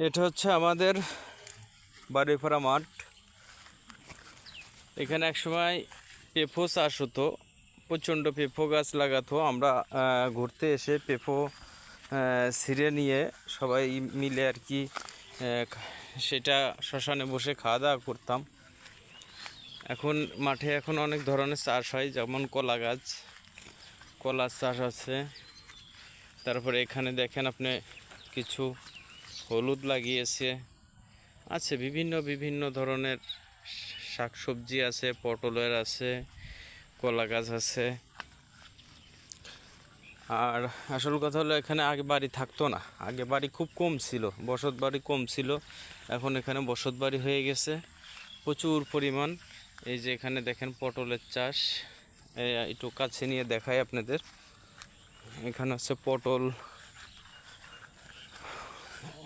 এটা হচ্ছে আমাদের বাড়িপাড়া মাঠ। এখানে একসময় পেঁপো চাষ হতো, প্রচণ্ড পেঁপো গাছ লাগাতো। আমরা ঘুরতে এসে পেঁপো ছিঁড়ে নিয়ে সবাই মিলে আর কি সেটা শ্মশানে বসে খাওয়া দাওয়া করতাম। এখন মাঠে অনেক ধরনের চাষ হয়, যেমন কলা গাছ, কলার চাষ আছে। তারপরে এখানে দেখেন আপনি কিছু হলুদ লাগিয়েছে, আছে বিভিন্ন ধরনের শাকসবজি আছে, পটলের আছে, কলা গাছ আছে। আর আসল কথা হলো এখানে আগে বাড়ি থাকতো না, আগে বাড়ি খুব কম ছিল, বসত বাড়ি কম ছিল। এখন এখানে বসত বাড়ি হয়ে গেছে প্রচুর পরিমাণ। এই যে এখানে দেখেন পটলের চাষ, একটু কাছে নিয়ে দেখাই আপনাদের। এখানে হচ্ছে পটল,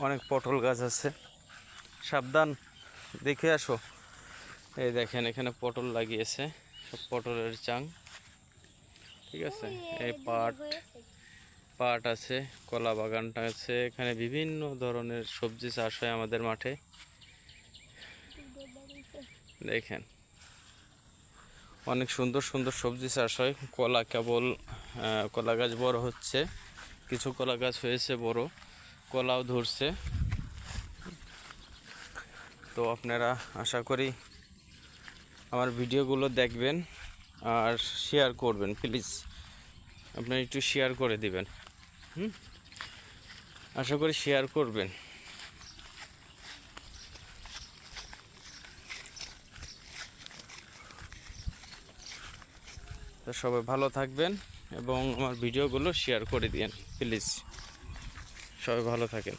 অনেক পটল গাছ আছে। সাবধান, দেখে আসো। এই দেখেন এখানে পটল লাগিয়েছে, সব পটলের চাং, ঠিক আছে। এই পাট আছে, কলা বাগানটা আছে। এখানে বিভিন্ন ধরনের সবজি চাষ হয় আমাদের মাঠে, দেখেন অনেক সুন্দর সুন্দর সবজি চাষ হয়। কলা কেবল কলা গাছ বড় হচ্ছে, কিছু কলা গাছ হয়েছে বড়, কলাও ধরছে। তো আপনারা আশা করি আমার ভিডিওগুলো দেখবেন আর শেয়ার করবেন, প্লিজ আপনারা একটু শেয়ার করে দিবেন। আশা করি শেয়ার করবেন। তো সবাই ভালো থাকবেন এবং আমার ভিডিওগুলো শেয়ার করে দিন প্লিজ। সবাই ভালো থাকেন।